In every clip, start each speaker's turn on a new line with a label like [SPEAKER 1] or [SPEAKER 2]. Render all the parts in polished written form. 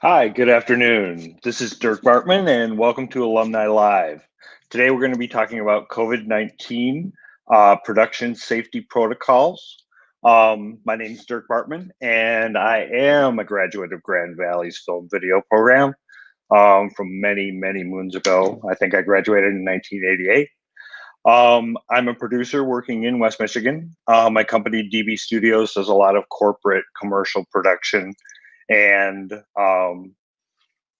[SPEAKER 1] Hi, good afternoon. This is Derk Baartman, and welcome to Alumni Live. Today, we're going to be talking about COVID-19 production safety protocols. My name is Derk Baartman, and I am a graduate of Grand Valley's film video program from many, many moons ago. I think I graduated in 1988. I'm a producer working in West Michigan. My company, DB Studios, does a lot of corporate commercial production, and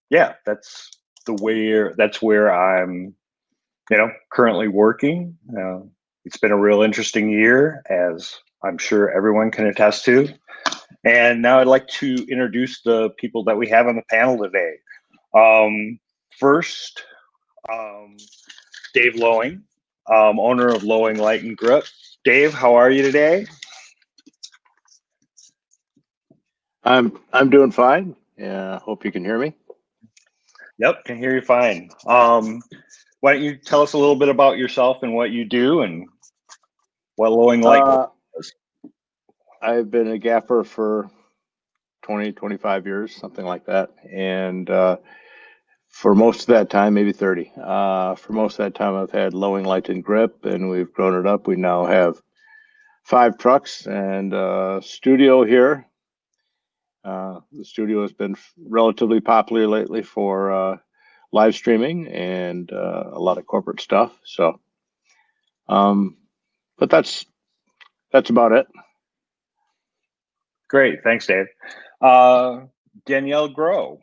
[SPEAKER 1] yeah, that's where I'm, currently working. It's been a real interesting year, as I'm sure everyone can attest to. And now I'd like to introduce the people that we have on the panel today. First, um, Dave Lowing, owner of Lowing Light and Grip. Dave, how are you today?
[SPEAKER 2] I'm doing fine. Yeah, hope you can hear me.
[SPEAKER 1] Yep, can hear you fine. Why don't you tell us a little bit about yourself and what you do and what Lowing Light is?
[SPEAKER 2] I've been a gaffer for 20, 25 years, something like that. And for most of that time, maybe 30, for most of that time, I've had Lowing Light and Grip, and we've grown it up. We now have 5 trucks and a studio here. The studio has been relatively popular lately for live streaming and a lot of corporate stuff. So, but that's about it.
[SPEAKER 1] Great, thanks, Dave. Danielle Grow.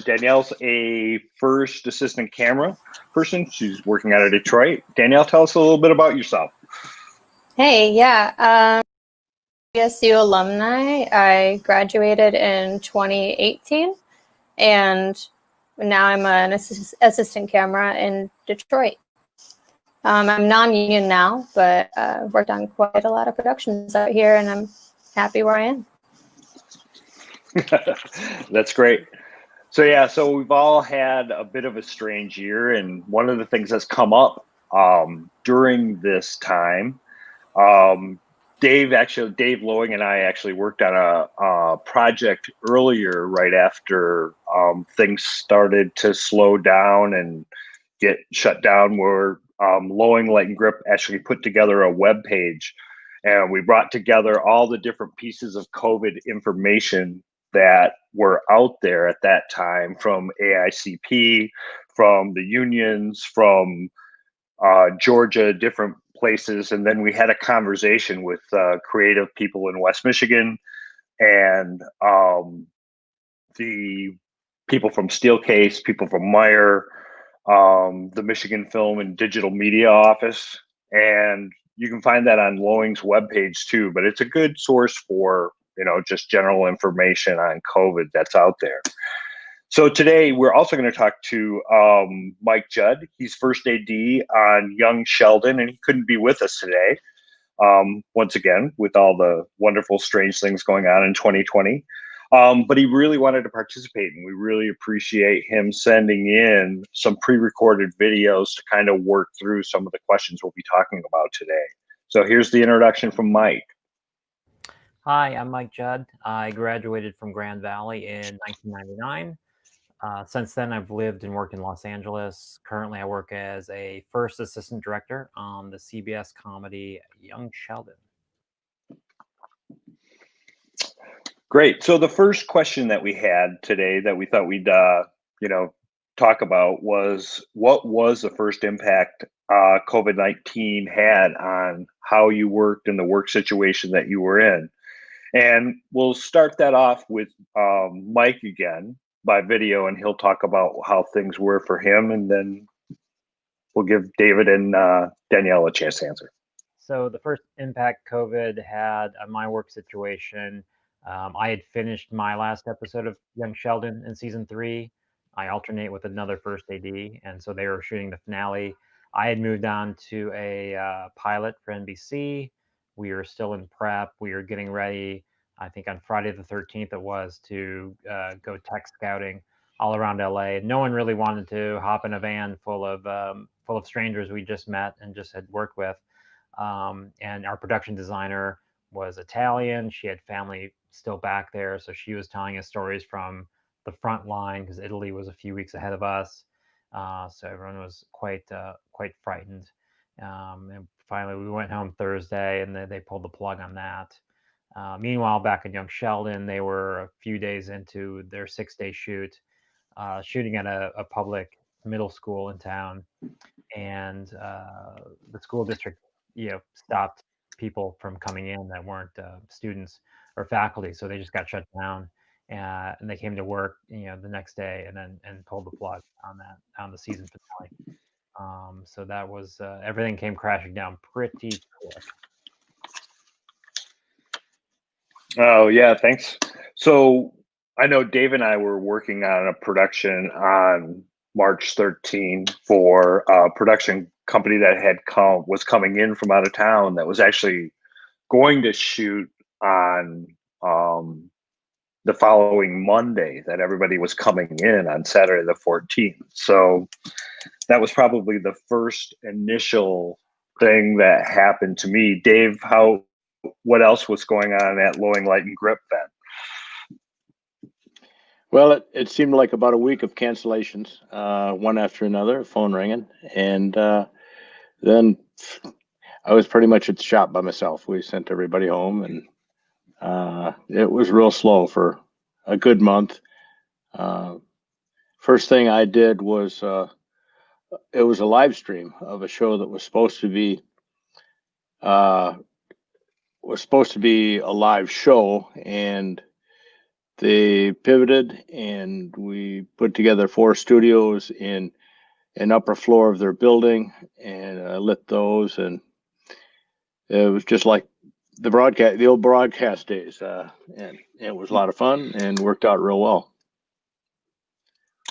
[SPEAKER 1] Danielle's a first assistant camera person. She's working out of Detroit. Danielle, tell us a little bit about yourself.
[SPEAKER 3] Hey, yeah. GVSU Alumni. I graduated in 2018, and now I'm an assistant camera in Detroit. I'm non-union now, but worked on quite a lot of productions out here, and I'm happy where I am.
[SPEAKER 1] That's great. So we've all had a bit of a strange year, and one of the things that's come up during this time, Dave Lowing and I actually worked on a project earlier, right after things started to slow down and get shut down, where Lowing Light and Grip actually put together a web page, and we brought together all the different pieces of COVID information that were out there at that time, from AICP, from the unions, from Georgia, different places. And then we had a conversation with creative people in West Michigan and the people from Steelcase, people from Meyer, the Michigan Film and Digital Media Office. And you can find that on Lowing's webpage too, but it's a good source for, just general information on COVID that's out there. So today we're also going to talk to Mike Judd. He's first AD on Young Sheldon, and he couldn't be with us today. Once again, with all the wonderful, strange things going on in 2020. But he really wanted to participate, and we really appreciate him sending in some pre-recorded videos to kind of work through some of the questions we'll be talking about today. So here's the introduction from Mike.
[SPEAKER 4] Hi, I'm Mike Judd. I graduated from Grand Valley in 1999. Since then, I've lived and worked in Los Angeles. Currently, I work as a first assistant director on the CBS comedy Young Sheldon.
[SPEAKER 1] Great. So the first question that we had today that we thought we'd, talk about was, what was the first impact COVID-19 had on how you worked in the work situation that you were in? And we'll start that off with Mike again by video, and he'll talk about how things were for him, and then we'll give David and Danielle a chance to answer.
[SPEAKER 4] So the first impact COVID had on my work situation, I had finished my last episode of Young Sheldon in season 3. I alternate with another first AD, and so they were shooting the finale. I had moved on to a pilot for NBC. We were still in prep. We were getting ready, I think on Friday the 13th it was, to go tech scouting all around LA. No one really wanted to hop in a van full of strangers we just met and just had worked with. And our production designer was Italian. She had family still back there, so she was telling us stories from the front line because Italy was a few weeks ahead of us. So everyone was quite frightened. And finally, we went home Thursday, and they pulled the plug on that. Meanwhile, back in Young Sheldon, they were a few days into their 6-day shoot, shooting at a public middle school in town, and the school district, stopped people from coming in that weren't students or faculty, so they just got shut down. And they came to work, the next day, and pulled the plug on the season finale. So that was everything came crashing down pretty quick.
[SPEAKER 1] Oh, yeah, thanks. So I know Dave and I were working on a production on March 13 for a production company that was coming in from out of town that was actually going to shoot on the following Monday, that everybody was coming in on Saturday the 14th. So that was probably the first initial thing that happened to me. Dave, what else was going on at Lowing Light and Grip then?
[SPEAKER 2] Well, it seemed like about a week of cancellations, one after another, phone ringing. And then I was pretty much at the shop by myself. We sent everybody home, and it was real slow for a good month. First thing I did was, it was a live stream of a show that was supposed to be a live show, and they pivoted, and we put together 4 studios in an upper floor of their building, and lit those, and it was just like the old broadcast days, and it was a lot of fun and worked out real well.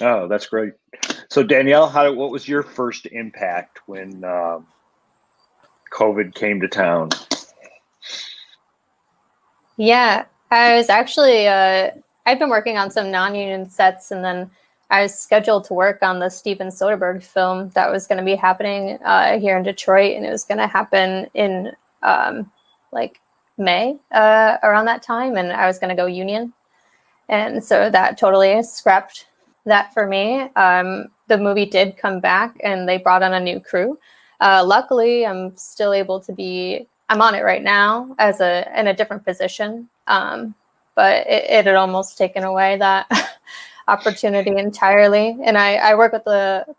[SPEAKER 1] Oh, that's great. So Danielle, what was your first impact when COVID came to town?
[SPEAKER 3] Yeah, I was actually, I've been working on some non-union sets, and then I was scheduled to work on the Steven Soderbergh film that was going to be happening here in Detroit, and it was going to happen in like May around that time, and I was going to go union. And so that totally scrapped that for me. The movie did come back, and they brought on a new crew. Luckily, I'm still able to I'm on it right now in a different position. But it had almost taken away that opportunity entirely. And I work with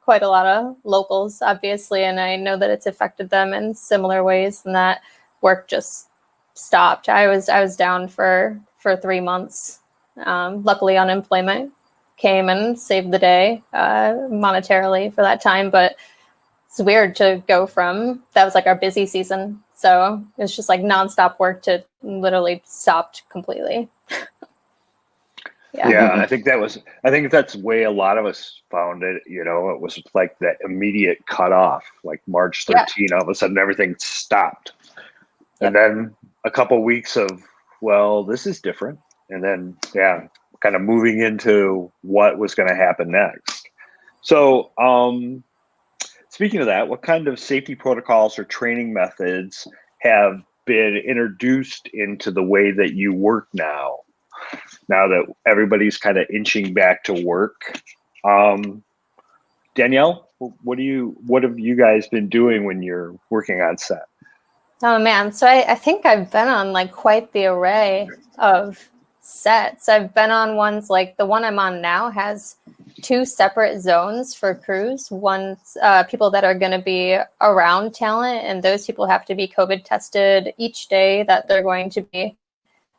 [SPEAKER 3] quite a lot of locals, obviously, and I know that it's affected them in similar ways, and that work just stopped. I was down for 3 months. Luckily, unemployment came and saved the day monetarily for that time, but it's weird to go from, that was like our busy season. So it's just like nonstop work to literally stopped completely.
[SPEAKER 1] Yeah, I think that's the way a lot of us found it. It was like that immediate cutoff, like March 13, all of a sudden everything stopped. Yep. And then a couple weeks of, well, this is different. And then, kind of moving into what was going to happen next. So, speaking of that, what kind of safety protocols or training methods have been introduced into the way that you work now that everybody's kind of inching back to work? Danielle, what have you guys been doing when you're working on set?
[SPEAKER 3] Oh man, so I think I've been on like quite the array of sets. I've been on ones like the one I'm on now has 2 separate zones for crews. One's people that are going to be around talent, and those people have to be COVID tested each day that they're going to be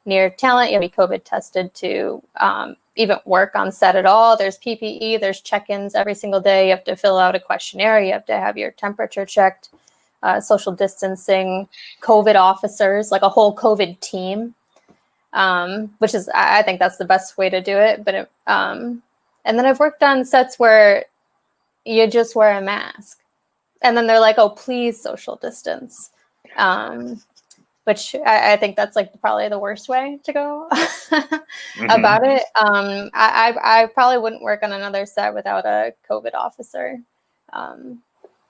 [SPEAKER 3] near talent. You'll be COVID tested to even work on set at all. There's PPE, there's check-ins every single day. You have to fill out a questionnaire. You have to have your temperature checked, social distancing, COVID officers, like a whole COVID team, which is, I think that's the best way to do it. But and then I've worked on sets where you just wear a mask, and then they're like, "Oh, please social distance," which I think that's like probably the worst way to go about it. I probably wouldn't work on another set without a COVID officer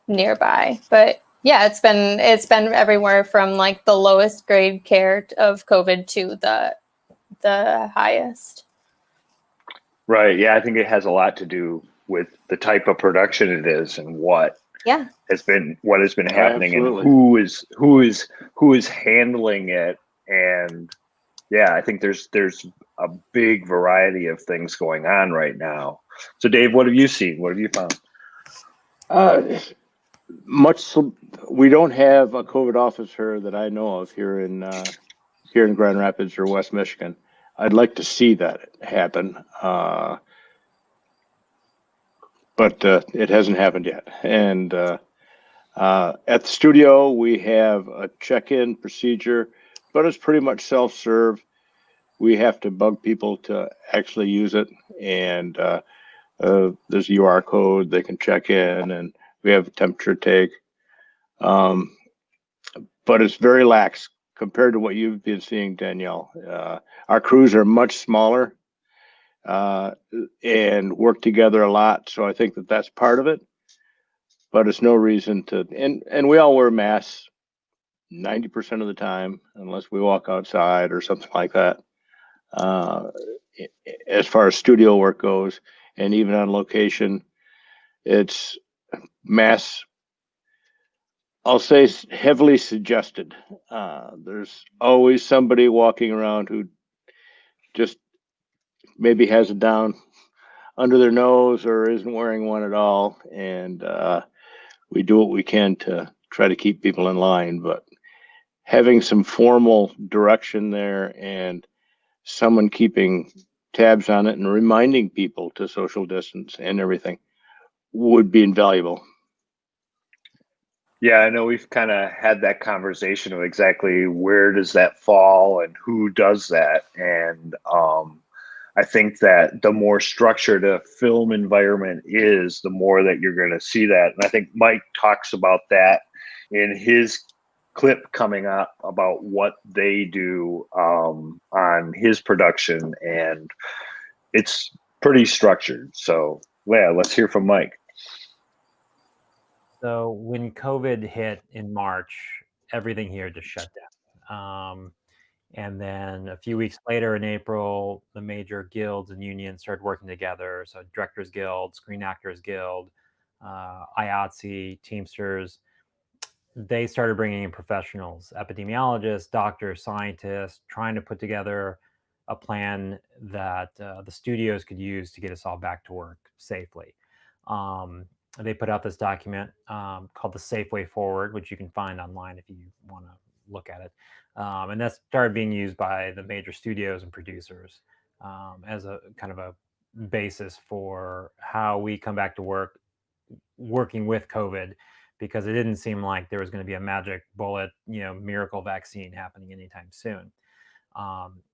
[SPEAKER 3] nearby. But yeah, it's been everywhere from like the lowest grade care of COVID to the highest.
[SPEAKER 1] Right. Yeah, I think it has a lot to do with the type of production it is and what
[SPEAKER 3] Yeah.
[SPEAKER 1] has been happening and
[SPEAKER 2] Absolutely.
[SPEAKER 1] who is handling it. And yeah, I think there's a big variety of things going on right now. So Dave, what have you seen? What have you found?
[SPEAKER 2] We don't have a COVID officer that I know of here in Grand Rapids or West Michigan. I'd like to see that happen, but it hasn't happened yet. And at the studio, we have a check-in procedure, but it's pretty much self-serve. We have to bug people to actually use it, and there's a UR code. They can check in, and we have a temperature take. But it's very lax compared to what you've been seeing, Danielle. Our crews are much smaller and work together a lot, so I think that that's part of it. But it's no reason to, and we all wear masks 90% of the time, unless we walk outside or something like that. As far as studio work goes, and even on location, it's masks, I'll say, heavily suggested. There's always somebody walking around who just maybe has it down under their nose or isn't wearing one at all. And we do what we can to try to keep people in line. But having some formal direction there and someone keeping tabs on it and reminding people to social distance and everything would be invaluable.
[SPEAKER 1] Yeah, I know we've kind of had that conversation of exactly where does that fall and who does that. And I think that the more structured a film environment is, the more that you're going to see that. And I think Mike talks about that in his clip coming up about what they do on his production. And it's pretty structured. So, yeah, let's hear from Mike.
[SPEAKER 4] So when COVID hit in March, everything here just shut down. And then a few weeks later in April, the major guilds and unions started working together. So Directors Guild, Screen Actors Guild, IATSE, Teamsters, they started bringing in professionals, epidemiologists, doctors, scientists, trying to put together a plan that the studios could use to get us all back to work safely. They put out this document called The Safe Way Forward, which you can find online if you want to look at it. And that started being used by the major studios and producers as a kind of a basis for how we come back to work, working with COVID, because it didn't seem like there was going to be a magic bullet, miracle vaccine happening anytime soon.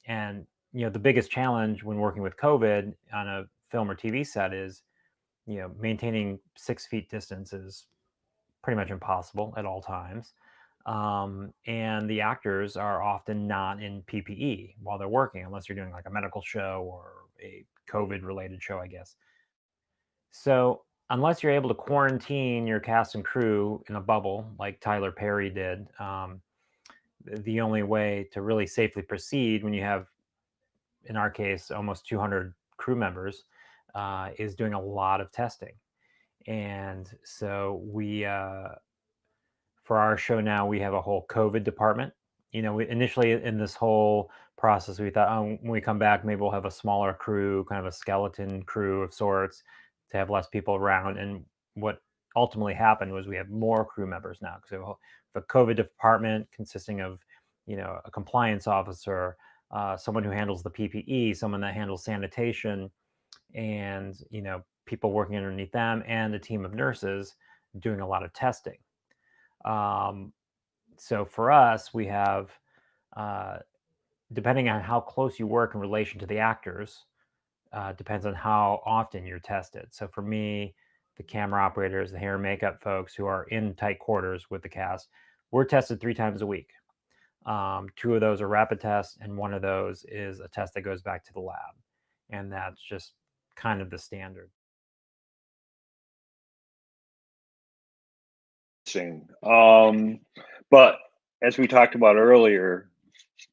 [SPEAKER 4] And the biggest challenge when working with COVID on a film or TV set is, maintaining 6 feet distance is pretty much impossible at all times. And the actors are often not in PPE while they're working, unless you're doing like a medical show or a COVID related show, I guess. So unless you're able to quarantine your cast and crew in a bubble like Tyler Perry did, the only way to really safely proceed when you have, in our case, almost 200 crew members, is doing a lot of testing. And so we, for our show now, we have a whole COVID department. We initially in this whole process, we thought, oh, when we come back, maybe we'll have a smaller crew, kind of a skeleton crew of sorts, to have less people around. And what ultimately happened was we have more crew members now, because we have a COVID department consisting of, a compliance officer, someone who handles the PPE, someone that handles sanitation, and people working underneath them, and a team of nurses doing a lot of testing. So for us, we have, depending on how close you work in relation to the actors, depends on how often you're tested. So for me, the camera operators, the hair and makeup folks who are in tight quarters with the cast, we're tested 3 times a week. 2 of those are rapid tests, and 1 of those is a test that goes back to the lab. And that's just kind of the standard.
[SPEAKER 1] But as we talked about earlier,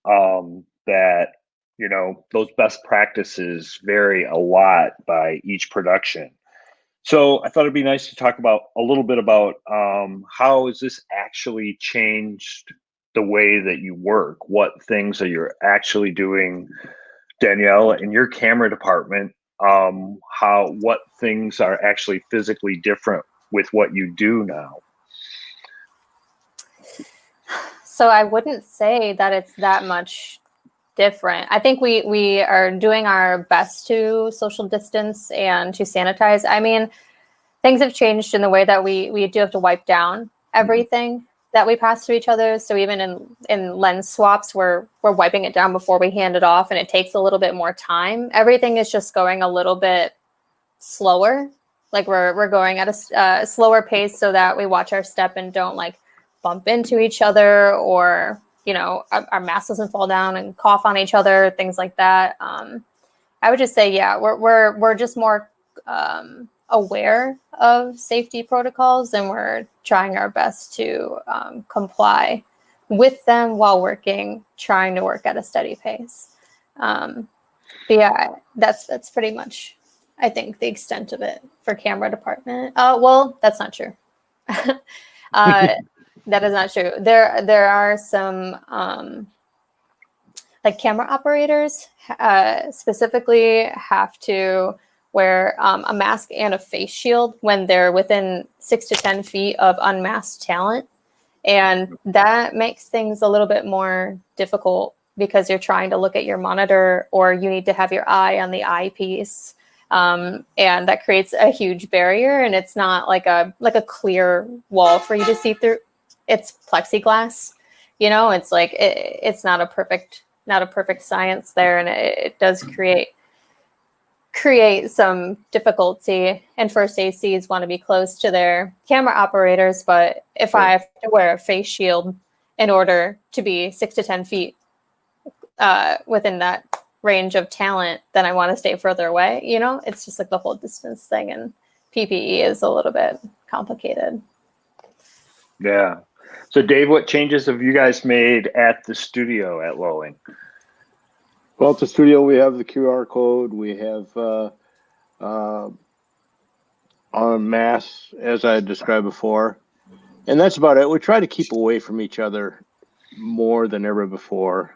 [SPEAKER 1] that those best practices vary a lot by each production. So I thought it'd be nice to talk about a little bit about how has this actually changed the way that you work? What things are you actually doing, Danielle, in your camera department? What things are actually physically different with what you do now?
[SPEAKER 3] So I wouldn't say that it's that much different. I think we are doing our best to social distance and to sanitize. I mean, things have changed in the way that we do have to wipe down everything that we pass to each other. So even in lens swaps, we're wiping it down before we hand it off, and it takes a little bit more time. Everything is just going a little bit slower. Like we're going at a slower pace so that we watch our step and don't like bump into each other, or our mask doesn't fall down and cough on each other, things like that. I would just say, yeah, we're just more aware of safety protocols, and we're trying our best to comply with them while trying to work at a steady pace. But yeah, that's pretty much, I think, the extent of it for camera department. Well, that's not true. That is not true. There are some like camera operators specifically have to wear a mask and a face shield when they're within 6 to 10 feet of unmasked talent. And that makes things a little bit more difficult because you're trying to look at your monitor, or you need to have your eye on the eyepiece. And that creates a huge barrier, and it's not like a clear wall for you to see through. It's plexiglass, it's like it's not a perfect science there, and it does create some difficulty. And first ACs want to be close to their camera operators, but if I have to wear a face shield in order to be 6 to 10 feet within that range of talent, then I want to stay further away. It's just like the whole distance thing, and PPE is a little bit complicated.
[SPEAKER 1] Yeah. So Dave, what changes have you guys made at the studio at Lowing?
[SPEAKER 2] Well, at the studio, we have the QR code. We have on masks, as I described before, and that's about it. We try to keep away from each other more than ever before,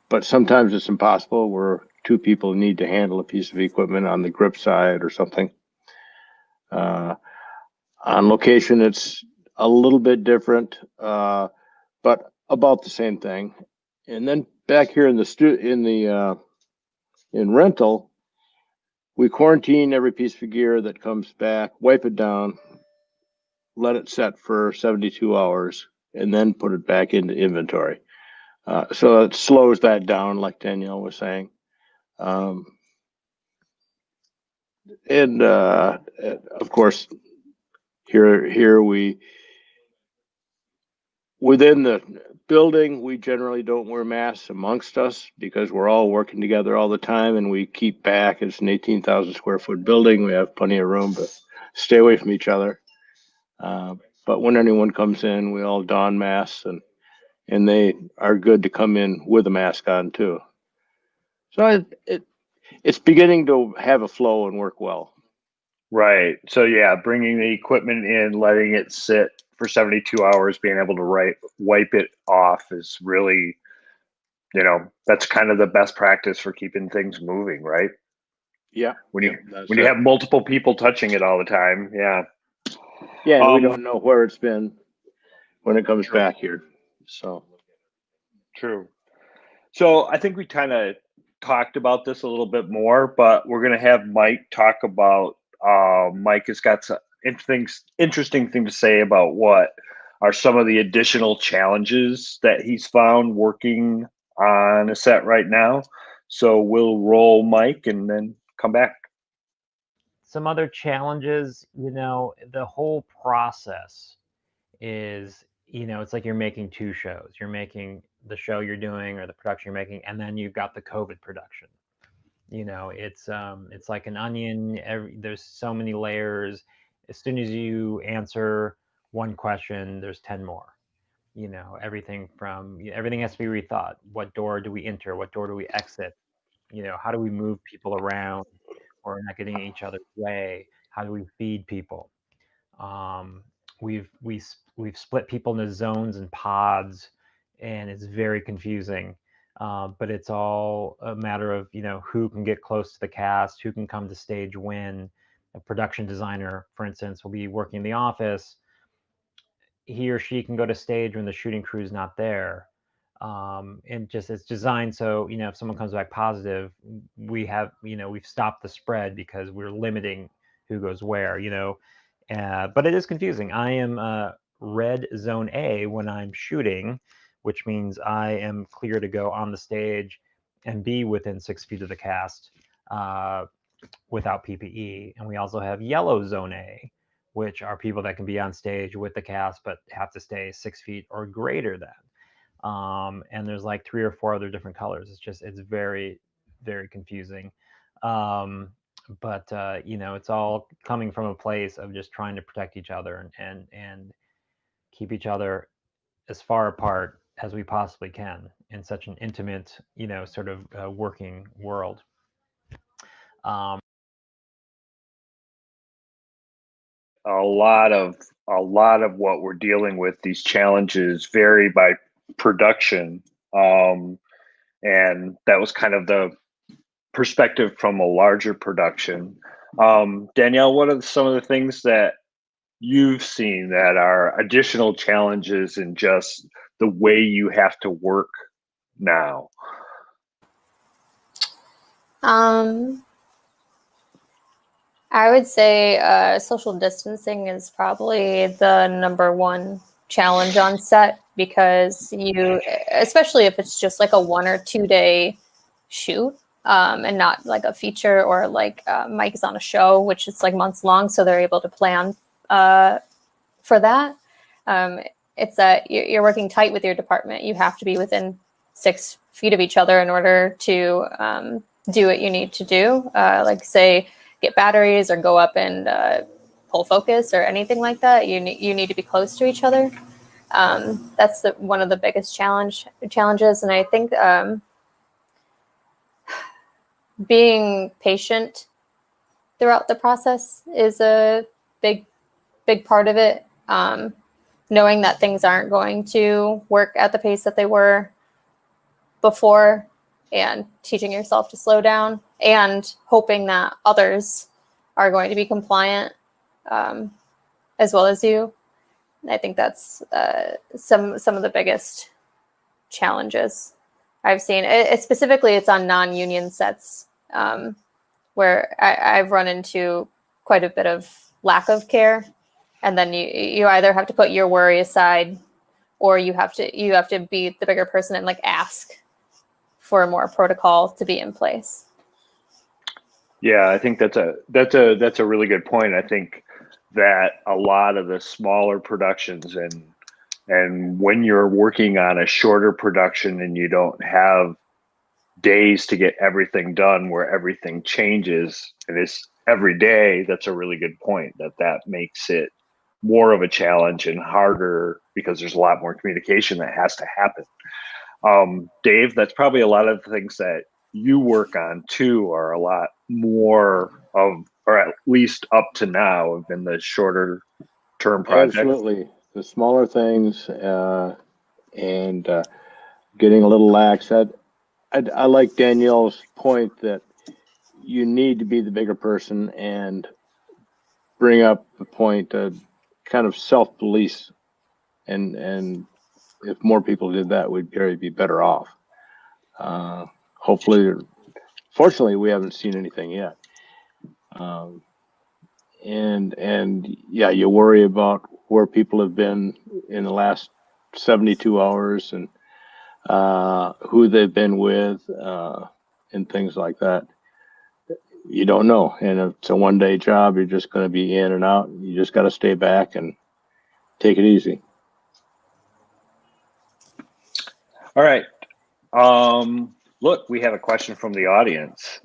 [SPEAKER 2] but sometimes it's impossible where two people need to handle a piece of equipment on the grip side or something. On location, it's a little bit different, but about the same thing. And then back here in in rental, we quarantine every piece of gear that comes back, wipe it down, let it set for 72 hours, and then put it back into inventory. So it slows that down, like Danielle was saying. And of course, here within the building, we generally don't wear masks amongst us because we're all working together all the time, and we keep back. It's an 18,000 square foot building. We have plenty of room to stay away from each other. But when anyone comes in, we all don masks, and they are good to come in with a mask on too. So it's beginning to have a flow and work well.
[SPEAKER 1] Right. So yeah, bringing the equipment in, letting it sit for 72 hours, being able to wipe it off is really, that's kind of the best practice for keeping things moving, right?
[SPEAKER 2] Yeah.
[SPEAKER 1] When you have multiple people touching it all the time, yeah.
[SPEAKER 2] Yeah, and we don't know where it's been when it comes back here. So
[SPEAKER 1] true. So I think we kind of talked about this a little bit more, but we're going to have Mike talk about. Mike has got some interesting thing to say about what are some of the additional challenges that he's found working on a set right now. So we'll roll Mike and then come back.
[SPEAKER 4] Some other challenges, the whole process is, it's like you're making two shows. You're making the show you're doing or the production you're making, and then you've got the COVID production. It's like an onion. There's so many layers. As soon as you answer one question, there's 10 more. everything has to be rethought. What door do we enter? What door do we exit? How do we move people around or not getting in each other's way? How do we feed people? We've split people into zones and pods, and it's very confusing. But it's all a matter of who can get close to the cast, who can come to stage when. A production designer, for instance, will be working in the office. He or she can go to stage when the shooting crew is not there. And just it's designed so if someone comes back positive, we've stopped the spread because we're limiting who goes where. But it is confusing. I am red zone A when I'm shooting, which means I am clear to go on the stage and be within 6 feet of the cast without PPE. And we also have yellow zone A, which are people that can be on stage with the cast but have to stay 6 feet or greater than. And there's like 3 or 4 other different colors. It's very, very confusing. But it's all coming from a place of just trying to protect each other and keep each other as far apart as we possibly can in such an intimate, sort of working world.
[SPEAKER 1] A lot of what we're dealing with, these challenges vary by production, and that was kind of the perspective from a larger production. Danielle, what are some of the things that you've seen that are additional challenges in just the way you have to work now?
[SPEAKER 3] I would say social distancing is probably the number one challenge on set, because especially if it's just like a 1 or 2 day shoot, and not like a feature or like Mike is on a show, which is like months long, so they're able to plan for that. It's that you're working tight with your department. You have to be within 6 feet of each other in order to do what you need to do, like say get batteries or go up and pull focus or anything like that. You need to be close to each other. That's one of the biggest challenges, and I think being patient throughout the process is a big part of it. Knowing that things aren't going to work at the pace that they were before, and teaching yourself to slow down, and hoping that others are going to be compliant as well as you. I think that's some of the biggest challenges I've seen. Specifically, it's on non-union sets, where I've run into quite a bit of lack of care, and then you either have to put your worry aside, or you have to be the bigger person and like ask for more protocol to be in place.
[SPEAKER 1] Yeah, I think that's a really good point. I think that a lot of the smaller productions and when you're working on a shorter production and you don't have days to get everything done, where everything changes and it's every day, that's a really good point. That makes it more of a challenge and harder because there's a lot more communication that has to happen. Dave, that's probably a lot of the things that you work on too are a lot more of, or at least up to now, have been the shorter term projects.
[SPEAKER 2] Absolutely. The smaller things and getting a little lax. I like Danielle's point that you need to be the bigger person and bring up the point of kind of self-police, and if more people did that, we'd probably be better off. Hopefully, fortunately, we haven't seen anything yet. And yeah, you worry about where people have been in the last 72 hours and who they've been with, and things like that. You don't know. And if it's a one-day job, you're just going to be in and out. You just got to stay back and take it easy.
[SPEAKER 1] All right. Look, we have a question from the audience.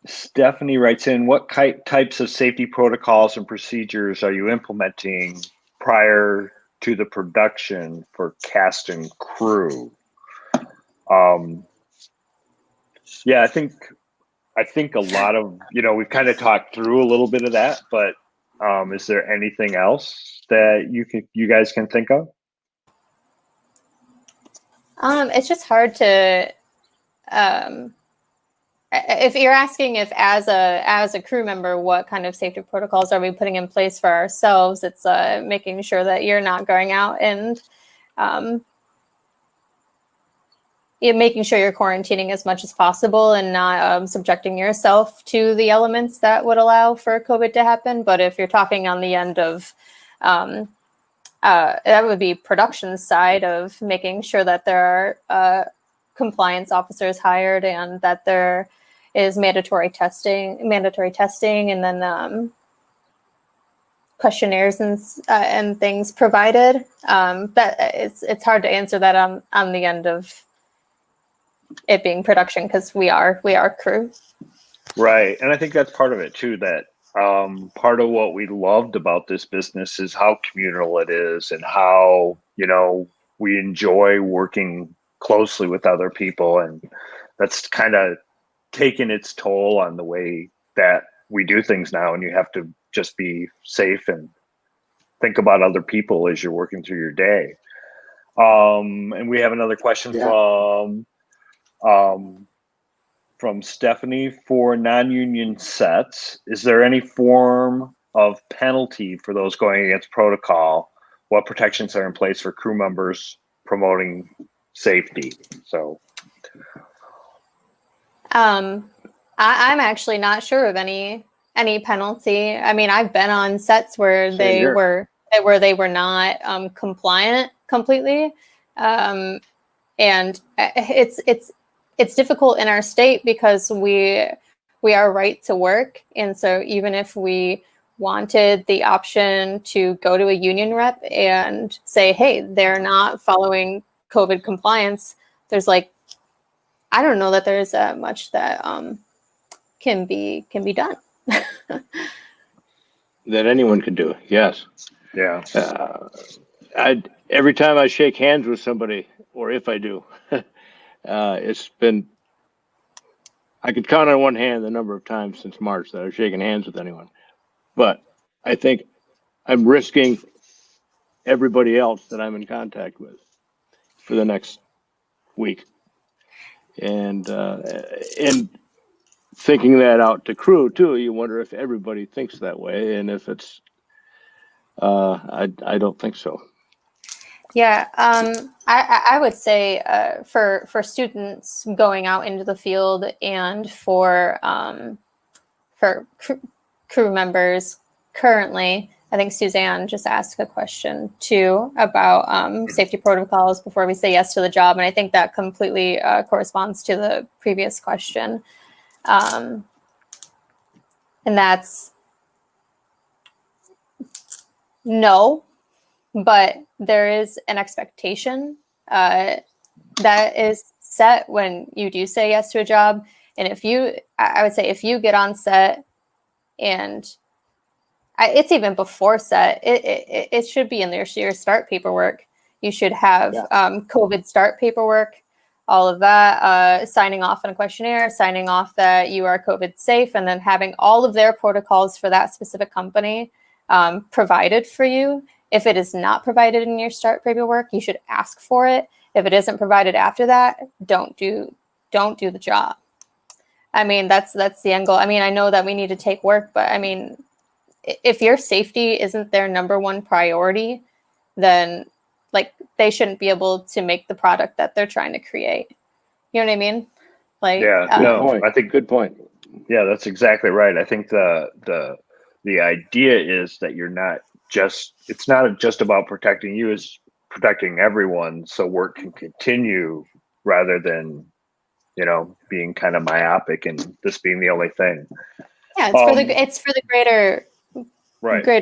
[SPEAKER 1] Stephanie writes in, what types of safety protocols and procedures are you implementing prior to the production for cast and crew. Yeah, I think a lot of, we've kind of talked through a little bit of that, but is there anything else that you guys can think of?
[SPEAKER 3] It's just hard to, if you're asking if as a crew member, what kind of safety protocols are we putting in place for ourselves? It's making sure that you're not going out and making sure you're quarantining as much as possible and not subjecting yourself to the elements that would allow for COVID to happen. But if you're talking on the end of, that would be production side of making sure that there are compliance officers hired and that there is mandatory testing, and then questionnaires and things provided. That it's hard to answer that on the end of it being production, because we are crew.
[SPEAKER 1] Right. And I think that's part of it too, that part of what we loved about this business is how communal it is and how, we enjoy working closely with other people. And that's kind of taken its toll on the way that we do things now. And you have to just be safe and think about other people as you're working through your day. And we have another question from Stephanie. For non-union sets, is there any form of penalty for those going against protocol? What protections are in place for crew members promoting safety? So
[SPEAKER 3] I'm actually not sure of any penalty. I mean, I've been on sets where they were not compliant completely, and it's difficult in our state because we are right to work, and so even if we wanted the option to go to a union rep and say, hey, they're not following COVID compliance, there's I don't know that there's much that can be done.
[SPEAKER 2] That anyone can do. Yes.
[SPEAKER 1] Yeah.
[SPEAKER 2] Every time I shake hands with somebody, or if I do, it's been, I could count on one hand the number of times since March that I've shaken hands with anyone. But I think I'm risking everybody else that I'm in contact with for the next week. And thinking that out to crew too, you wonder if everybody thinks that way, and if it's, I don't think so.
[SPEAKER 3] Yeah, I would say for students going out into the field and for crew members currently, I think Suzanne just asked a question too about safety protocols before we say yes to the job, and I think that completely corresponds to the previous question, and that's no. But there is an expectation that is set when you do say yes to a job. And I would say if you get on set, and it's even before set, it should be in your start paperwork. You should have COVID start paperwork, all of that, signing off on a questionnaire, signing off that you are COVID safe, and then having all of their protocols for that specific company provided for you. If it is not provided in your start paperwork, you should ask for it. If it isn't provided after that, don't do the job. I mean, that's the end goal. I mean, I know that we need to take work, but I mean, if your safety isn't their number one priority, then they shouldn't be able to make the product that they're trying to create. You know what I mean?
[SPEAKER 1] I think
[SPEAKER 2] good point.
[SPEAKER 1] Yeah, that's exactly right. I think the idea is that it's not just about protecting you, it's protecting everyone so work can continue, rather than, being kind of myopic and this being the only thing.
[SPEAKER 3] Yeah, it's for the greater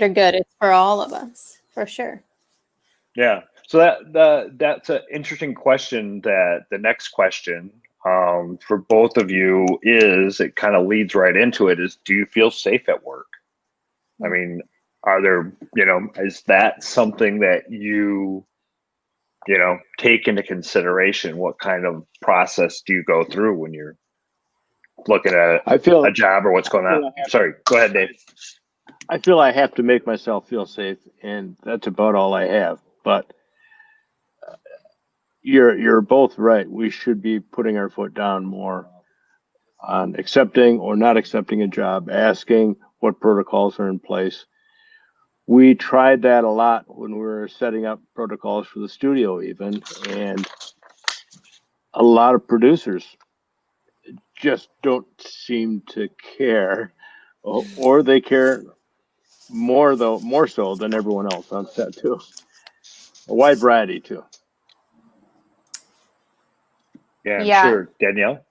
[SPEAKER 3] good. It's for all of us, for sure.
[SPEAKER 1] Yeah. So that's an interesting question. That the next question for both of you it kind of leads right into it, is, do you feel safe at work? I mean, are there, is that something that you take into consideration? What kind of process do you go through when you're looking at a job or what's going on? Sorry, go ahead, Dave.
[SPEAKER 2] I feel I have to make myself feel safe, and that's about all I have. But you're both right. We should be putting our foot down more on accepting or not accepting a job, asking what protocols are in place. We tried that a lot when we were setting up protocols for the studio even, and a lot of producers just don't seem to care, or they care more so than everyone else on set too. A wide variety too.
[SPEAKER 1] Yeah, I'm sure. Danielle?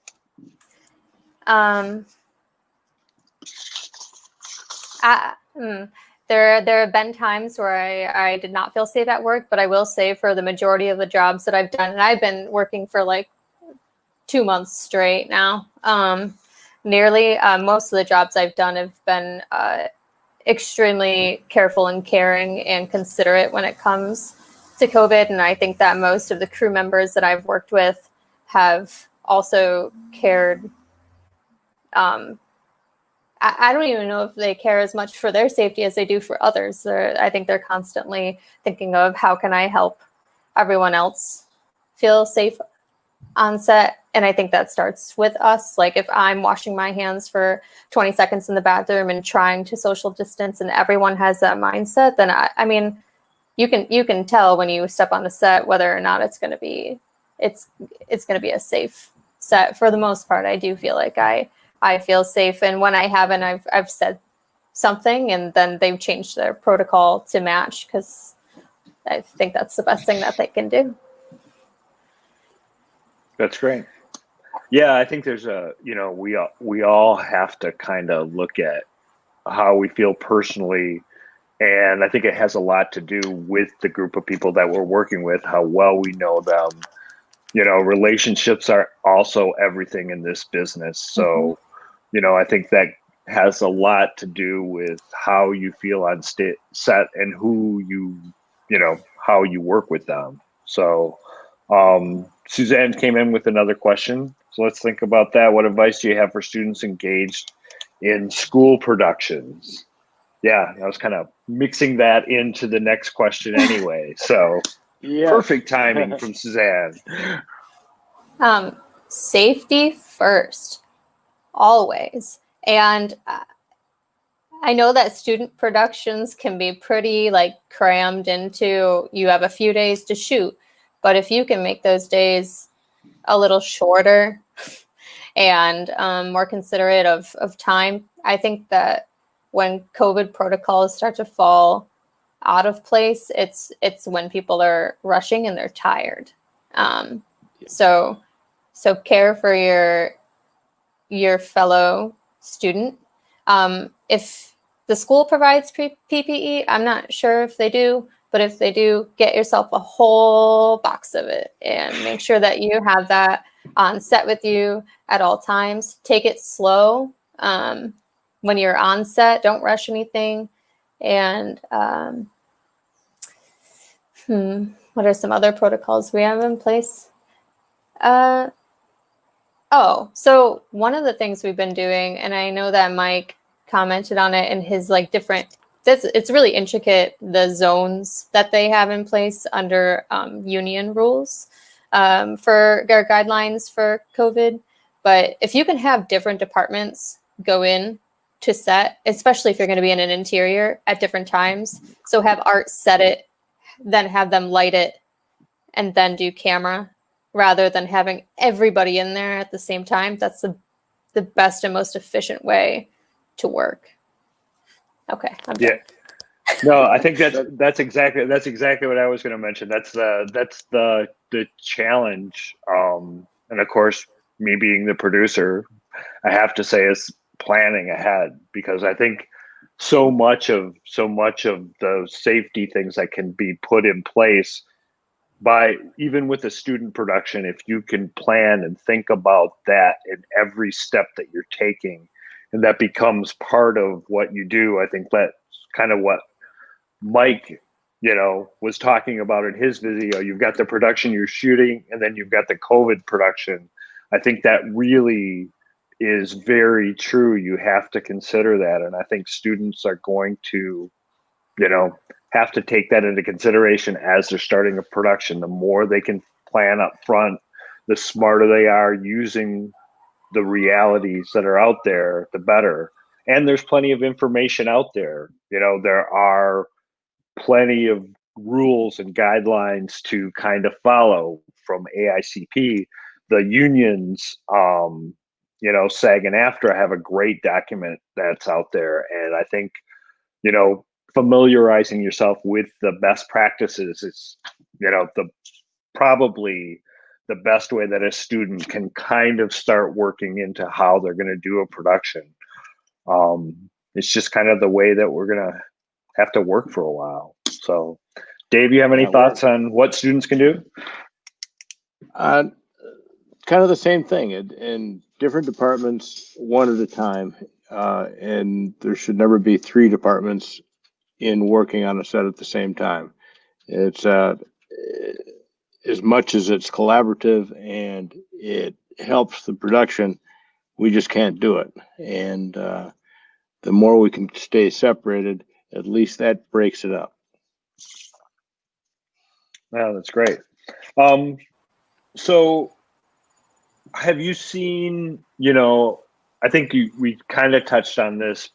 [SPEAKER 3] There have been times where I did not feel safe at work, but I will say for the majority of the jobs that I've done, and I've been working for like 2 months straight now, nearly most of the jobs I've done have been extremely careful and caring and considerate when it comes to COVID. And I think that most of the crew members that I've worked with have also cared. I don't even know if they care as much for their safety as they do for others. I think they're constantly thinking of how can I help everyone else feel safe on set. And I think that starts with us. Like if I'm washing my hands for 20 seconds in the bathroom and trying to social distance and everyone has that mindset, then I mean, you can tell when you step on the set whether or not it's going to be a safe set. For the most part, I do feel like I feel safe. And when I haven't, I've said something and then they've changed their protocol to match, because I think that's the best thing that they can do.
[SPEAKER 1] That's great. Yeah, I think there's we all have to kind of look at how we feel personally. And I think it has a lot to do with the group of people that we're working with, how well we know them. Relationships are also everything in this business. So, I think that has a lot to do with how you feel on set and who how you work with them. So, Suzanne came in with another question. So let's think about that. What advice do you have for students engaged in school productions? Yeah, I was kind of mixing that into the next question anyway. So yes. Perfect timing from Suzanne.
[SPEAKER 3] Safety first, always. And I know that student productions can be pretty crammed into, you have a few days to shoot. But if you can make those days a little shorter and more considerate of time, I think that when COVID protocols start to fall out of place, it's when people are rushing and they're tired. So care for your fellow student. If the school provides PPE, I'm not sure if they do, but if they do, get yourself a whole box of it and make sure that you have that on set with you at all times. Take it slow when you're on set. Don't rush anything. And what are some other protocols we have in place? So one of the things we've been doing, and I know that Mike commented on it in his it's really intricate, the zones that they have in place under union rules for their guidelines for COVID. But if you can have different departments go in to set, especially if you're going to be in an interior at different times, so have art set it, then have them light it, and then do camera, rather than having everybody in there at the same time. That's the best and most efficient way to work. Okay, I'm done.
[SPEAKER 1] No, I think that's exactly what I was going to mention. That's the challenge. And of course, me being the producer, I have to say is planning ahead, because I think so much of the safety things that can be put in place by, even with a student production, if you can plan and think about that in every step that you're taking, and that becomes part of what you do, I think that's kind of what Mike, was talking about in his video, you've got the production you're shooting, and then you've got the COVID production. I think that really is very true. You have to consider that. And I think students are going to, have to take that into consideration as they're starting a production. The more they can plan up front, the smarter they are using the realities that are out there, the better. And there's plenty of information out there. There are plenty of rules and guidelines to kind of follow from AICP. The unions, SAG and AFTRA have a great document that's out there. And I think, familiarizing yourself with the best practices is, probably the best way that a student can kind of start working into how they're going to do a production. It's just kind of the way that we're going to have to work for a while. So, Dave, you have any thoughts on what students can do?
[SPEAKER 2] Kind of the same thing in different departments, one at a time. And there should never be 3 departments in working on a set at the same time. It's as much as it's collaborative and it helps the production, we just can't do it. And the more we can stay separated, at least that breaks it up.
[SPEAKER 1] Wow, that's great. So have you seen, I think we kind of touched on this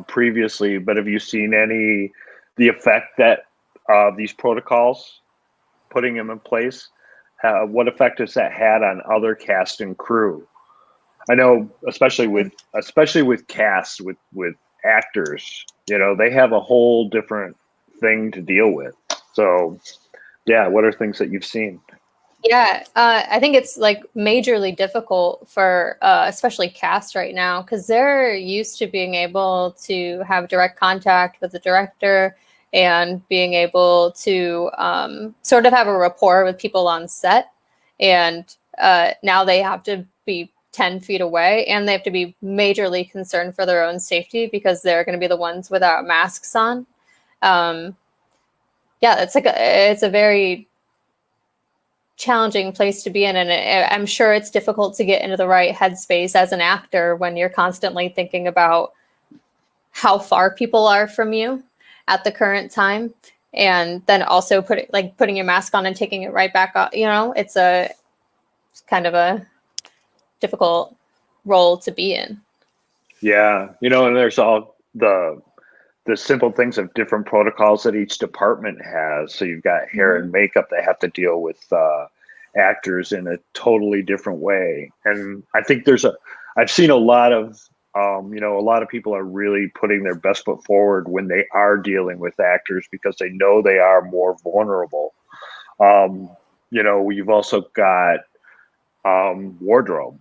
[SPEAKER 1] previously, but have you seen the effect that these protocols, putting them in place, what effect has that had on other cast and crew? I know, especially with cast, with actors, they have a whole different thing to deal with. So, yeah, what are things that you've seen?
[SPEAKER 3] Yeah, I think it's like majorly difficult for especially cast right now, because they're used to being able to have direct contact with the director and being able to sort of have a rapport with people on set. And now they have to be 10 feet away, and they have to be majorly concerned for their own safety because they're going to be the ones without masks on. Yeah, it's a very challenging place to be in, and I'm sure it's difficult to get into the right headspace as an actor when you're constantly thinking about how far people are from you at the current time, and then also putting your mask on and taking it right back off. It's kind of a difficult role to be in.
[SPEAKER 1] Yeah, and there's all the simple things of different protocols that each department has. So you've got hair and makeup that have to deal with actors in a totally different way. And I think I've seen a lot of, a lot of people are really putting their best foot forward when they are dealing with actors because they know they are more vulnerable. You've also got wardrobe.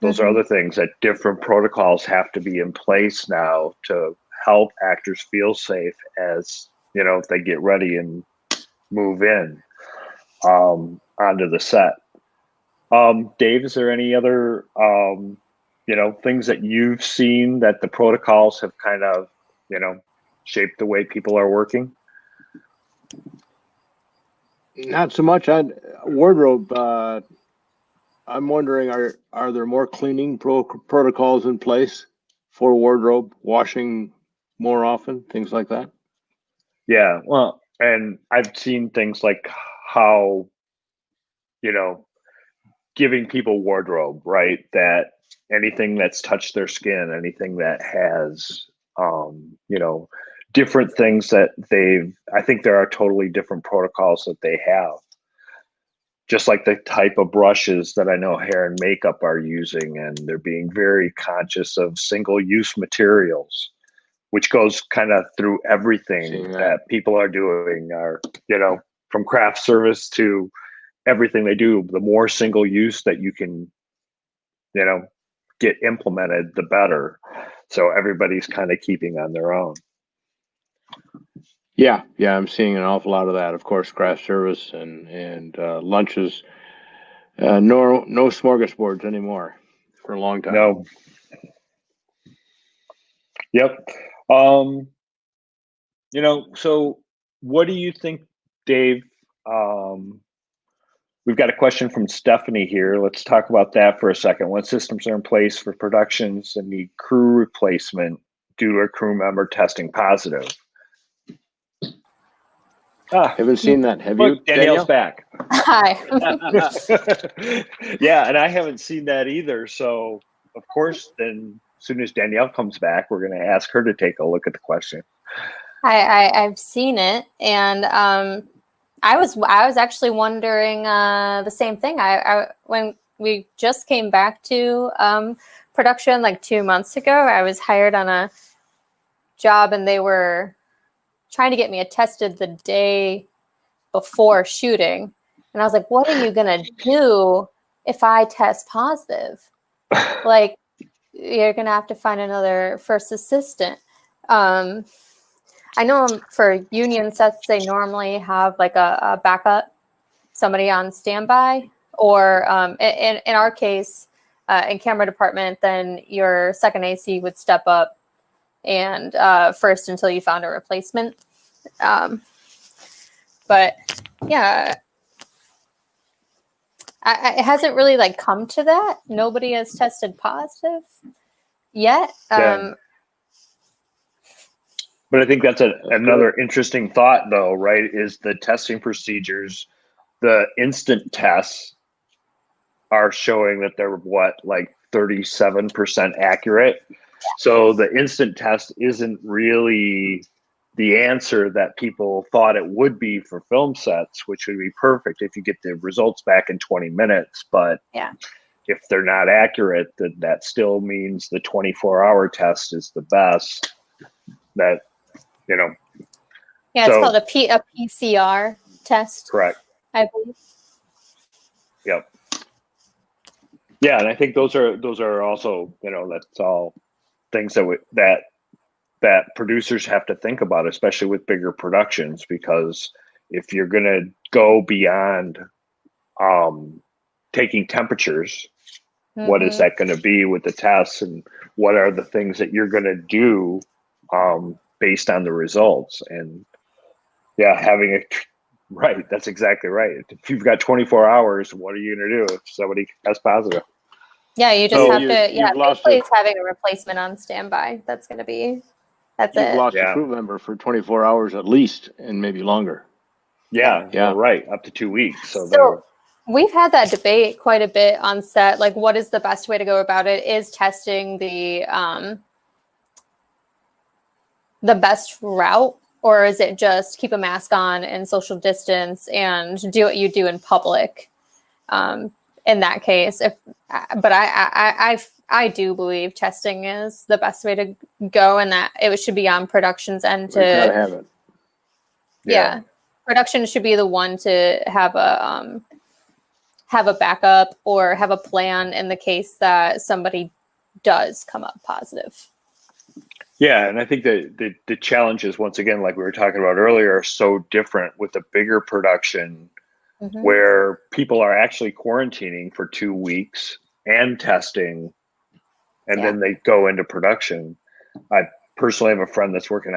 [SPEAKER 1] Those are other things that different protocols have to be in place now to help actors feel safe as if they get ready and move in onto the set. Dave, is there any other things that you've seen that the protocols have kind of shaped the way people are working?
[SPEAKER 2] Not so much on wardrobe. I'm wondering, are there more cleaning protocols in place for wardrobe, washing more often, things like that?
[SPEAKER 1] Yeah, well, and I've seen things like how, giving people wardrobe, right? That anything that's touched their skin, anything that has, different things that I think there are totally different protocols that they have. Just like the type of brushes that I know hair and makeup are using, and they're being very conscious of single-use materials, which goes kind of through everything that people are doing, from craft service to everything they do. The more single use that you can, get implemented, the better. So everybody's kind of keeping on their own.
[SPEAKER 2] Yeah, I'm seeing an awful lot of that. Of course, craft service and lunches. No smorgasbords anymore for a long time.
[SPEAKER 1] No. Yep. So what do you think, Dave? We've got a question from Stephanie here. Let's talk about that for a second. What systems are in place for productions that need crew replacement due to a crew member testing positive?
[SPEAKER 2] Haven't seen that. Have
[SPEAKER 1] Look,
[SPEAKER 2] you,
[SPEAKER 1] Danielle's
[SPEAKER 2] Danielle?
[SPEAKER 1] back.
[SPEAKER 3] Hi.
[SPEAKER 1] Yeah, and I haven't seen that either. So, of course, then as soon as Danielle comes back, we're going to ask her to take a look at the question.
[SPEAKER 3] I've seen it, and I was actually wondering the same thing. When we just came back to production like 2 months ago, I was hired on a job, and they were trying to get me attested the day before shooting, and I was like, "What are you gonna do if I test positive? Like, you're gonna have to find another first assistant." I know for union sets, they normally have like a backup, somebody on standby, or in our case, in camera department, then your second AC would step up and first until you found a replacement. But yeah, it hasn't really like come to that. Nobody has tested positive yet.
[SPEAKER 1] Yeah. But I think that's another interesting thought, though, right? Is the testing procedures, the instant tests are showing that they're like 37% accurate. So the instant test isn't really the answer that people thought it would be for film sets, which would be perfect if you get the results back in 20 minutes. But
[SPEAKER 3] yeah,
[SPEAKER 1] if they're not accurate, that still means the 24-hour test is the best. That,
[SPEAKER 3] yeah, it's called a PCR test.
[SPEAKER 1] Correct.
[SPEAKER 3] I believe.
[SPEAKER 1] Yep. Yeah, and I think those are also, that's all things that producers have to think about, especially with bigger productions, because if you're going to go beyond taking temperatures, what is that going to be with the tests, and what are the things that you're going to do based on the results? And yeah, right, that's exactly right. If you've got 24 hours, what are you going to do if somebody tests positive?
[SPEAKER 3] Yeah, you just have to. Yeah, basically,
[SPEAKER 2] it.
[SPEAKER 3] it's having a replacement on standby. That's going to be. That's
[SPEAKER 2] You've
[SPEAKER 3] it.
[SPEAKER 2] lost a crew member for 24 hours at least, and maybe longer.
[SPEAKER 1] Yeah. Well, right, up to 2 weeks.
[SPEAKER 3] So we've had that debate quite a bit on set. Like, what is the best way to go about it? Is testing the best route, or is it just keep a mask on and social distance and do what you do in public? In that case, but I do believe testing is the best way to go, and that it should be on production's end to
[SPEAKER 2] have it.
[SPEAKER 3] Yeah, production should be the one to have a backup or have a plan in the case that somebody does come up positive.
[SPEAKER 1] Yeah, and I think that the challenges, once again, like we were talking about earlier, are so different with a bigger production where people are actually quarantining for 2 weeks and testing, and then they go into production. I personally have a friend that's working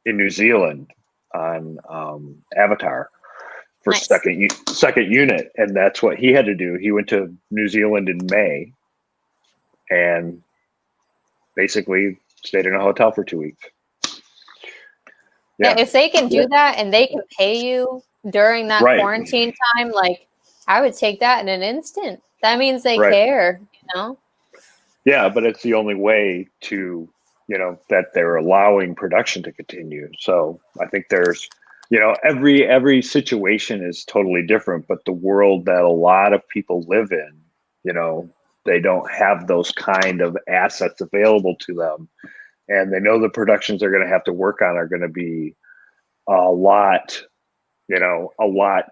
[SPEAKER 1] in New Zealand on Avatar for second unit, and that's what he had to do. He went to New Zealand in May and basically stayed in a hotel for 2 weeks.
[SPEAKER 3] Yeah, if they can do that and they can pay you during that quarantine time, like, I would take that in an instant. That means they care,
[SPEAKER 1] Yeah, but it's the only way to, that they're allowing production to continue. So I think there's, every situation is totally different, but the world that a lot of people live in, they don't have those kind of assets available to them. And they know the productions they're going to have to work on are going to be a lot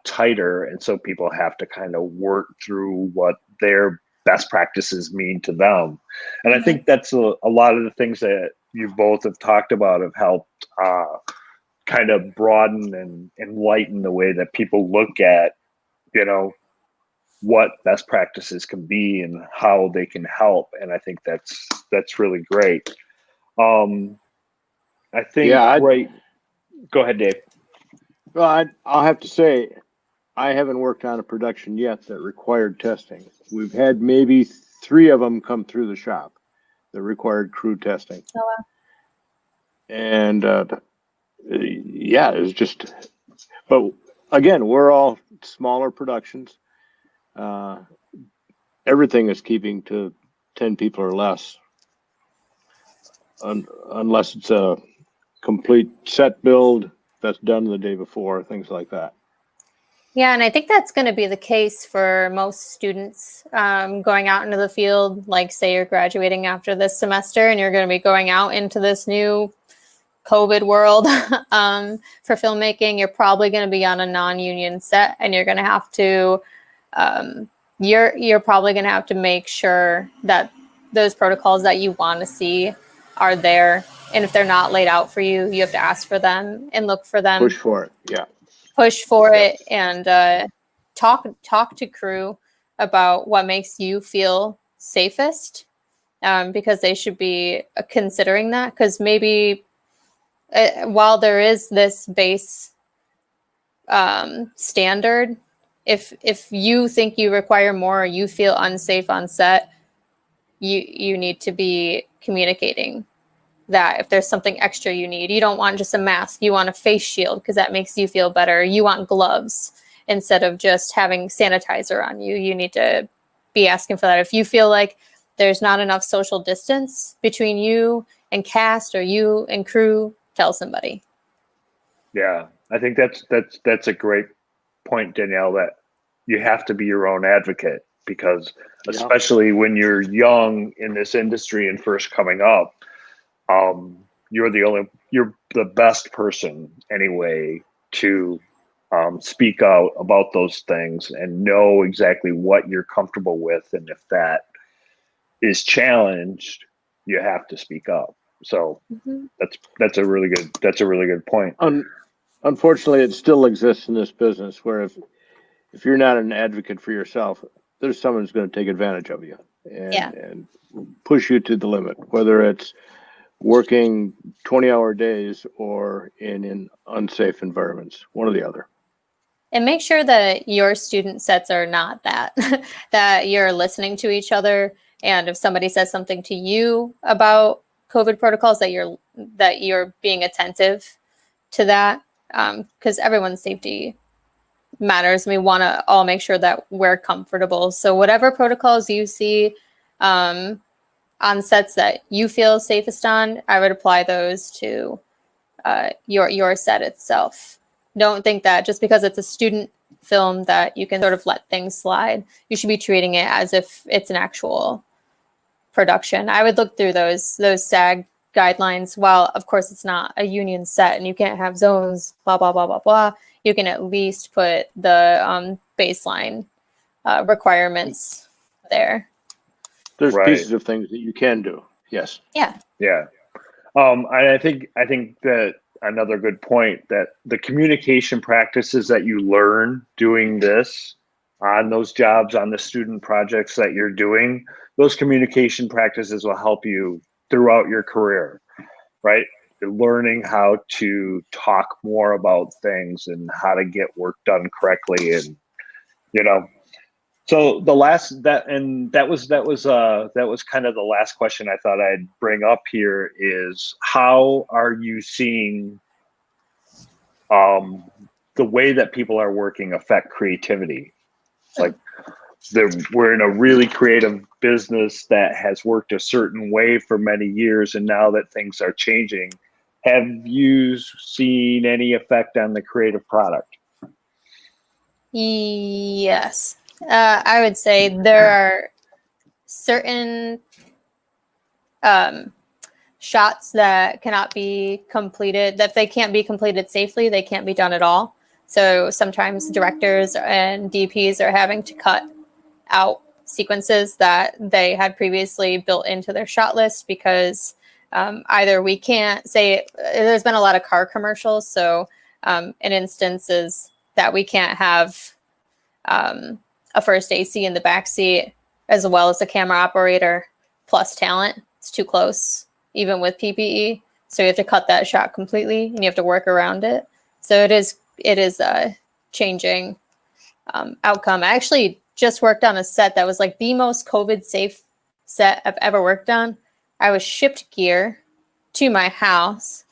[SPEAKER 1] tighter. And so people have to kind of work through what their best practices mean to them. And I think that's a lot of the things that you both have talked about have helped kind of broaden and enlighten the way that people look at, what best practices can be and how they can help. And I think that's really great. I think Go ahead, Dave.
[SPEAKER 2] Well, I'll have to say, I haven't worked on a production yet that required testing. We've had maybe 3 of them come through the shop that required crew testing.
[SPEAKER 3] Oh, wow.
[SPEAKER 2] And yeah, it was just, but again, we're all smaller productions. Everything is keeping to 10 people or less, unless it's a complete set build that's done the day before, things like that.
[SPEAKER 3] Yeah, and I think that's going to be the case for most students going out into the field. Like, say you're graduating after this semester and you're going to be going out into this new COVID world for filmmaking. You're probably going to be on a non-union set, and you're going to have to you're probably going to have to make sure that those protocols that you want to see are there. And if they're not laid out for you, you have to ask for them and look for them.
[SPEAKER 2] Push for it. Yeah.
[SPEAKER 3] Push for it, and talk to crew about what makes you feel safest, because they should be considering that. Because maybe while there is this base standard, if you think you require more or you feel unsafe on set, you need to be communicating that if there's something extra you need. You don't want just a mask, you want a face shield because that makes you feel better. You want gloves instead of just having sanitizer on you. You need to be asking for that. If you feel like there's not enough social distance between you and cast or you and crew, tell somebody.
[SPEAKER 1] Yeah, I think that's a great point, Danielle, that you have to be your own advocate, because especially when you're young in this industry and first coming up, you're the best person anyway to speak out about those things and know exactly what you're comfortable with. And if that is challenged, you have to speak up. So that's a really good point.
[SPEAKER 2] Unfortunately, it still exists in this business where if you're not an advocate for yourself, there's someone who's going to take advantage of you and push you to the limit, whether it's working 20-hour days or in unsafe environments, one or the other.
[SPEAKER 3] And make sure that your student sets are not that, that you're listening to each other. And if somebody says something to you about COVID protocols, that you're being attentive to that, because everyone's safety matters. We want to all make sure that we're comfortable. So whatever protocols you see on sets that you feel safest on, I would apply those to your set itself. Don't think that just because it's a student film that you can sort of let things slide. You should be treating it as if it's an actual production. I would look through those SAG guidelines. While of course it's not a union set and you can't have zones, blah, blah, blah, blah, blah, you can at least put the baseline requirements there.
[SPEAKER 2] There's pieces of things that you can do. Yes.
[SPEAKER 3] Yeah.
[SPEAKER 1] Yeah. I think that another good point, that the communication practices that you learn doing this on those jobs, on the student projects that you're doing, those communication practices will help you throughout your career, right? You're learning how to talk more about things and how to get work done correctly, and So that was kind of the last question I thought I'd bring up here is, how are you seeing the way that people are working affect creativity? It's like we're in a really creative business that has worked a certain way for many years, and now that things are changing, have you seen any effect on the creative product?
[SPEAKER 3] Yes. I would say there are certain shots that cannot be completed, that if they can't be completed safely, they can't be done at all. So sometimes directors and DPs are having to cut out sequences that they had previously built into their shot list because either we can't say, there's been a lot of car commercials. So an instance is that we can't have a first AC in the back seat as well as a camera operator plus talent. It's too close, even with PPE. So you have to cut that shot completely and you have to work around it. So it is a changing outcome. I actually just worked on a set that was like the most COVID safe set I've ever worked on. I was shipped gear to my house.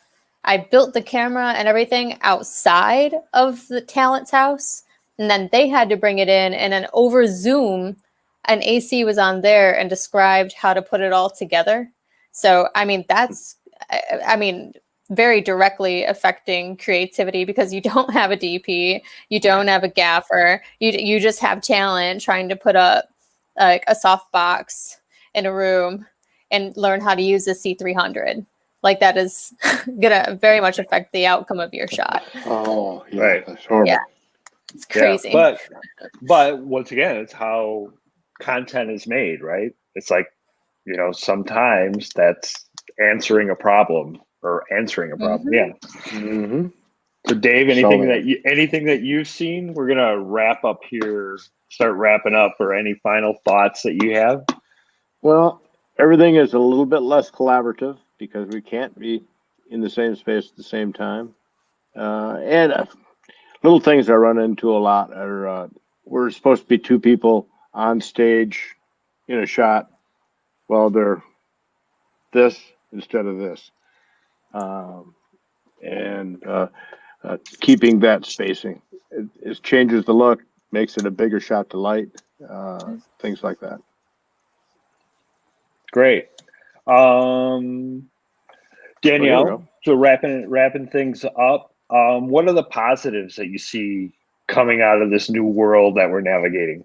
[SPEAKER 3] I built the camera and everything outside of the talent's house. And then they had to bring it in, and then over Zoom, an AC was on there and described how to put it all together. So, I mean, that's, very directly affecting creativity because you don't have a DP, you don't have a gaffer, you just have talent trying to put up like a softbox in a room and learn how to use a C300. Like that is gonna very much affect the outcome of your shot.
[SPEAKER 2] Oh, yeah,
[SPEAKER 1] Right.
[SPEAKER 2] that's horrible.
[SPEAKER 3] Yeah. It's crazy.
[SPEAKER 1] Yeah, but once again, it's how content is made, right? It's like, sometimes that's answering a problem.
[SPEAKER 3] Mhm.
[SPEAKER 1] Yeah.
[SPEAKER 2] Mm-hmm.
[SPEAKER 1] So Dave, anything that you've seen? We're gonna wrap up here, start wrapping up, or any final thoughts that you have?
[SPEAKER 2] Well, everything is a little bit less collaborative because we can't be in the same space at the same time. And little things I run into a lot are we're supposed to be two people on stage in a shot. Well, they're this instead of this. And keeping that spacing. It changes the look, makes it a bigger shot to light, things like that.
[SPEAKER 1] Great. Danielle, so wrapping things up, what are the positives that you see coming out of this new world that we're navigating?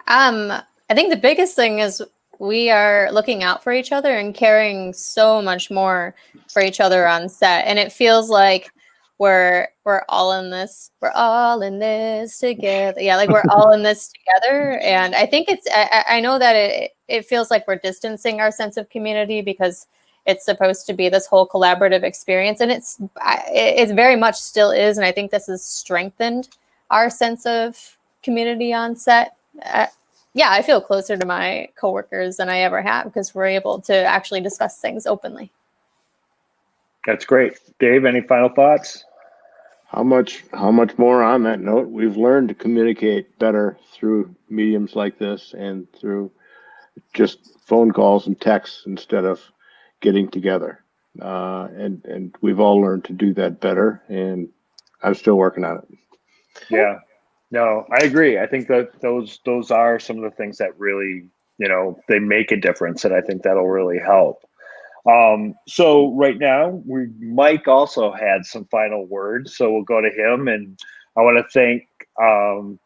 [SPEAKER 3] I think the biggest thing is we are looking out for each other and caring so much more for each other on set. And it feels like we're all in this. We're all in this together. Yeah, like we're all in this together. And I think I know that it feels like we're distancing our sense of community because it's supposed to be this whole collaborative experience. And it very much still is. And I think this has strengthened our sense of community on set. Yeah, I feel closer to my coworkers than I ever have because we're able to actually discuss things openly.
[SPEAKER 1] That's great. Dave, any final thoughts?
[SPEAKER 2] How much more on that note, we've learned to communicate better through mediums like this and through just phone calls and texts instead of getting together. And we've all learned to do that better, and I'm still working on it.
[SPEAKER 1] Yeah. No, I agree. I think that those are some of the things that really, they make a difference, and I think that'll really help. So right now, Mike also had some final words, so we'll go to him. And I want to thank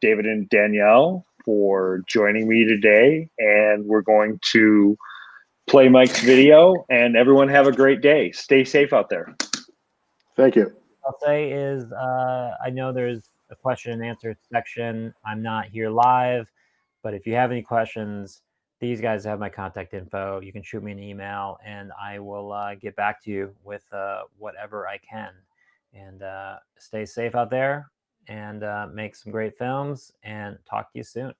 [SPEAKER 1] David and Danielle for joining me today. And we're going to play Mike's video. And everyone have a great day. Stay safe out there.
[SPEAKER 2] Thank you.
[SPEAKER 4] I'll say is I know there's a question and answer section. I'm not here live, but if you have any questions, these guys have my contact info. You can shoot me an email and I will get back to you with whatever I can. And stay safe out there and make some great films, and talk to you soon.